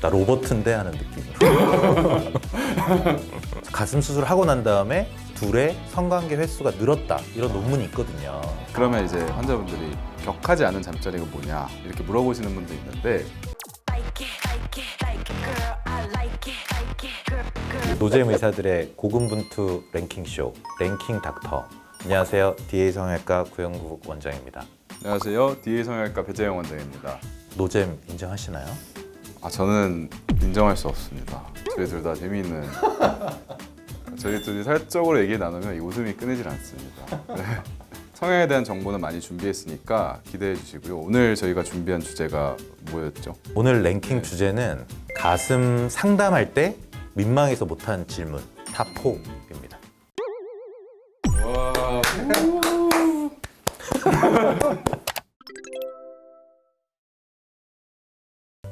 나 로버트인데 하는 느낌으로. 가슴 수술하고 난 다음에 둘의 성관계 횟수가 늘었다 이런 논문이 있거든요. 그러면 이제 환자분들이 격하지 않은 잠자리가 뭐냐 이렇게 물어보시는 분도 있는데 노잼 의사들의 고군분투 랭킹쇼 랭킹 닥터. 안녕하세요, DA 성형외과 구영국 원장입니다. 안녕하세요. DA 성형외과 배재영 원장입니다. 노잼 인정하시나요? 저는 인정할 수 없습니다. 저희 둘 다 재미있는 저희 둘이 사적으로 얘기 나누면 이 웃음이 끊이질 않습니다. 네. 성형에 대한 정보는 많이 준비했으니까 기대해 주시고요. 오늘 저희가 준비한 주제가 뭐였죠? 오늘 랭킹 주제는 가슴 상담할 때 민망해서 못한 질문 탑4입니다. 와.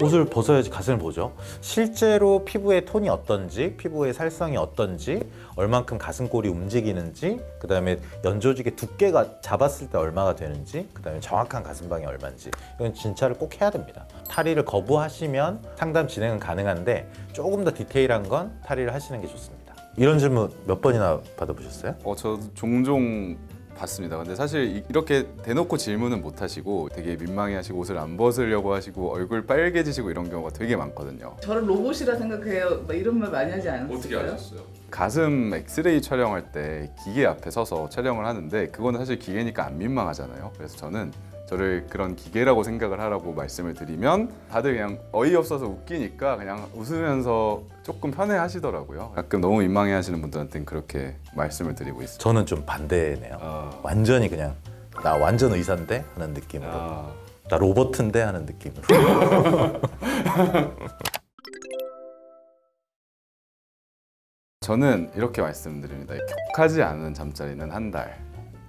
옷을 벗어야지 가슴을 보죠. 실제로 피부의 톤이 어떤지, 피부의 살성이 어떤지, 얼만큼 가슴골이 움직이는지, 그 다음에 연조직의 두께가 잡았을 때 얼마가 되는지, 그 다음에 정확한 가슴방이 얼마인지, 이건 진찰을 꼭 해야 됩니다. 탈의를 거부하시면 상담 진행은 가능한데 조금 더 디테일한 건 탈의를 하시는 게 좋습니다. 이런 질문 몇 번이나 받아보셨어요? 저도 종종 봤습니다. 근데 사실 이렇게 대놓고 질문은 못 하시고 되게 민망해하시고 옷을 안 벗으려고 하시고 얼굴 빨개지시고 이런 경우가 되게 많거든요. 저를 로봇이라 생각해요. 막 이런 말 많이 하지 않았어요? 가슴 엑스레이 촬영할 때 기계 앞에 서서 촬영을 하는데 그거는 사실 기계니까 안 민망하잖아요. 그래서 저는 저를 그런 기계라고 생각을 하라고 말씀을 드리면 다들 그냥 어이없어서 웃기니까 그냥 웃으면서 조금 편해하시더라고요. 가끔 너무 민망해하시는 분들한테는 그렇게 말씀을 드리고 있습니다. 저는 좀 반대네요. 완전히 그냥 나 완전 의사인데 하는 느낌으로, 나 로버트인데 하는 느낌으로. 저는 이렇게 말씀드립니다. 격하지 않은 잠자리는 한 달,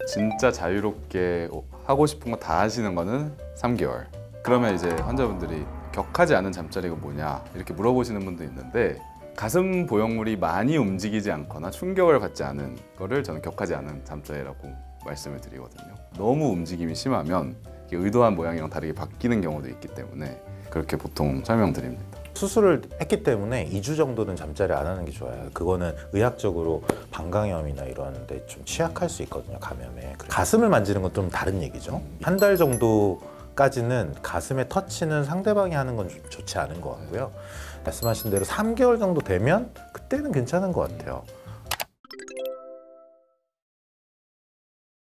진짜 자유롭게 하고 싶은 거 다 하시는 거는 3개월. 그러면 이제 환자분들이 격하지 않은 잠자리가 뭐냐 이렇게 물어보시는 분도 있는데 가슴 보형물이 많이 움직이지 않거나 충격을 받지 않은 거를 저는 격하지 않은 잠자리라고 말씀을 드리거든요. 너무 움직임이 심하면 이게 의도한 모양이랑 다르게 바뀌는 경우도 있기 때문에 그렇게 보통 설명드립니다. 수술을 했기 때문에 2주 정도는 잠자리 안 하는 게 좋아요. 그거는 의학적으로 방광염이나 이런 데 좀 취약할 수 있거든요, 감염에. 가슴을 만지는 건 좀 다른 얘기죠. 한 달 정도까지는 가슴에 터치는 상대방이 하는 건 좀 좋지 않은 것 같고요. 말씀하신 대로 3개월 정도 되면 그때는 괜찮은 것 같아요.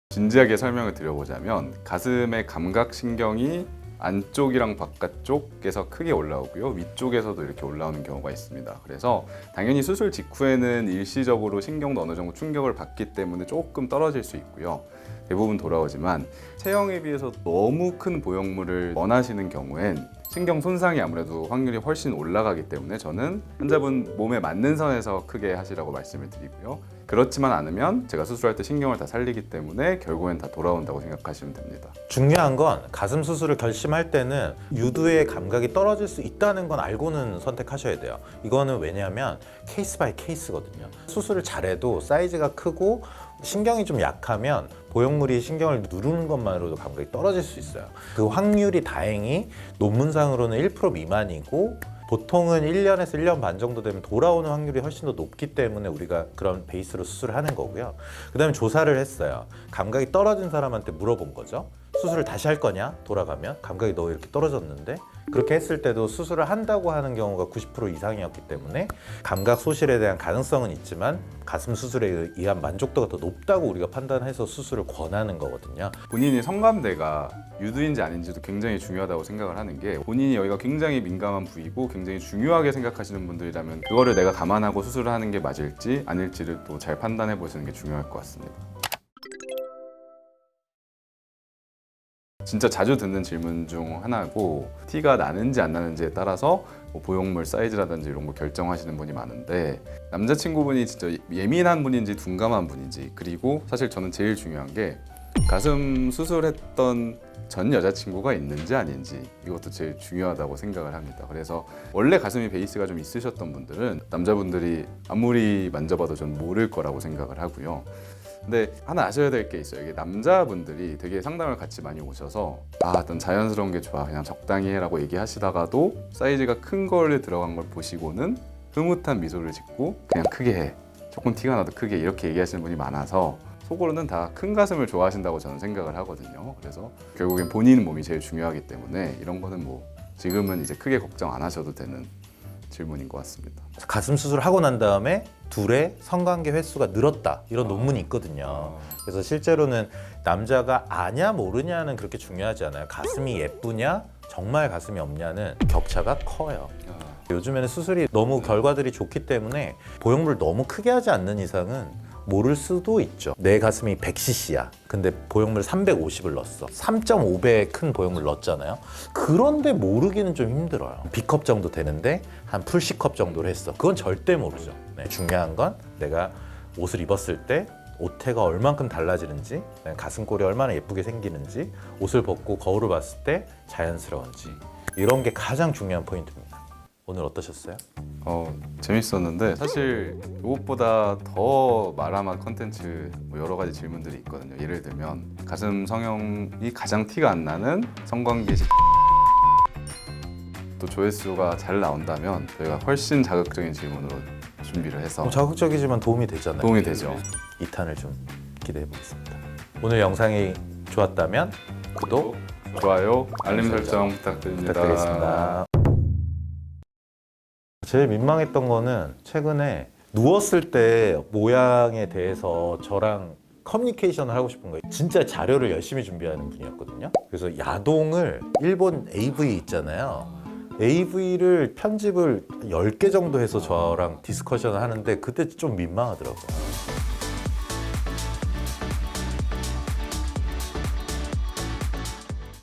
진지하게 설명을 드려보자면 가슴의 감각신경이 안쪽이랑 바깥쪽에서 크게 올라오고요. 위쪽에서도 이렇게 올라오는 경우가 있습니다. 그래서 당연히 수술 직후에는 일시적으로 신경도 어느 정도 충격을 받기 때문에 조금 떨어질 수 있고요. 대부분 돌아오지만 체형에 비해서 너무 큰 보형물을 원하시는 경우엔 신경 손상이 아무래도 확률이 훨씬 올라가기 때문에 저는 환자분 몸에 맞는 선에서 크게 하시라고 말씀을 드리고요. 그렇지만 않으면 제가 수술할 때 신경을 다 살리기 때문에 결국엔 다 돌아온다고 생각하시면 됩니다. 중요한 건 가슴 수술을 결심할 때는 유두의 감각이 떨어질 수 있다는 건 알고는 선택하셔야 돼요. 이거는 왜냐하면 케이스 바이 케이스거든요. 수술을 잘해도 사이즈가 크고 신경이 좀 약하면 보형물이 신경을 누르는 것만으로도 감각이 떨어질 수 있어요. 그 확률이 다행히 논문상으로는 1% 미만이고 보통은 1년에서 1년 반 정도 되면 돌아오는 확률이 훨씬 더 높기 때문에 우리가 그런 베이스로 수술을 하는 거고요. 그 다음에 조사를 했어요. 감각이 떨어진 사람한테 물어본 거죠. 수술을 다시 할 거냐? 돌아가면 감각이 너 이렇게 떨어졌는데, 그렇게 했을 때도 수술을 한다고 하는 경우가 90% 이상이었기 때문에 감각 소실에 대한 가능성은 있지만 가슴 수술에 의한 만족도가 더 높다고 우리가 판단해서 수술을 권하는 거거든요. 본인이 성감대가 유두인지 아닌지도 굉장히 중요하다고 생각을 하는 게, 본인이 여기가 굉장히 민감한 부위고 굉장히 중요하게 생각하시는 분들이라면 그거를 내가 감안하고 수술을 하는 게 맞을지 아닐지를 또 잘 판단해 보시는 게 중요할 것 같습니다. 진짜 자주 듣는 질문 중 하나고, 티가 나는지 안 나는지에 따라서 뭐 보형물 사이즈라든지 이런 거 결정하시는 분이 많은데, 남자친구분이 진짜 예민한 분인지 둔감한 분인지, 그리고 사실 저는 제일 중요한 게 가슴 수술했던 전 여자친구가 있는지 아닌지, 이것도 제일 중요하다고 생각을 합니다. 그래서 원래 가슴이 베이스가 좀 있으셨던 분들은 남자분들이 아무리 만져봐도 전 모를 거라고 생각을 하고요. 근데 하나 아셔야 될 게 있어요. 이게 남자분들이 되게 상담을 같이 많이 오셔서 난 자연스러운 게 좋아, 그냥 적당히 해라고 얘기하시다가도 사이즈가 큰 거를 들어간 걸 보시고는 흐뭇한 미소를 짓고 그냥 크게 해, 조금 티가 나도 크게, 이렇게 얘기하시는 분이 많아서 속으로는 다 큰 가슴을 좋아하신다고 저는 생각을 하거든요. 그래서 결국엔 본인 몸이 제일 중요하기 때문에 이런 거는 뭐 지금은 이제 크게 걱정 안 하셔도 되는 질문인 것 같습니다. 가슴 수술을 하고 난 다음에 둘의 성관계 횟수가 늘었다 이런 논문이 있거든요. 그래서 실제로는 남자가 아냐 모르냐는 그렇게 중요하지 않아요. 가슴이 예쁘냐 정말 가슴이 없냐는 격차가 커요. 요즘에는 수술이 너무 결과들이 좋기 때문에 보형물 너무 크게 하지 않는 이상은 모를 수도 있죠. 내 가슴이 100cc야. 근데 보형물 350을 넣었어. 3.5배 큰 보형물 넣었잖아요. 그런데 모르기는 좀 힘들어요. B컵 정도 되는데 한 풀 C컵 정도로 했어. 그건 절대 모르죠. 네. 중요한 건 내가 옷을 입었을 때 옷태가 얼만큼 달라지는지, 가슴골이 얼마나 예쁘게 생기는지, 옷을 벗고 거울을 봤을 때 자연스러운지, 이런 게 가장 중요한 포인트입니다. 오늘 어떠셨어요? 재밌었는데 사실 이것보다 더 말아맛 컨텐츠 뭐 여러 가지 질문들이 있거든요. 예를 들면 가슴 성형이 가장 티가 안 나는 성관계 시 또 조회수가 잘 나온다면 저희가 훨씬 자극적인 질문으로 준비를 해서 자극적이지만 도움이 되잖아요. 도움이 되죠. 2탄을 좀 기대해 보겠습니다. 오늘 영상이 좋았다면 구독, 좋아요, 알림 설정 부탁드립니다. 부탁드리겠습니다. 제일 민망했던 거는 최근에 누웠을 때 모양에 대해서 저랑 커뮤니케이션을 하고 싶은 거예요. 진짜 자료를 열심히 준비하는 분이었거든요. 그래서 야동을 일본 AV 있잖아요. AV를 편집을 10개 정도 해서 저랑 디스커션을 하는데 그때 좀 민망하더라고요.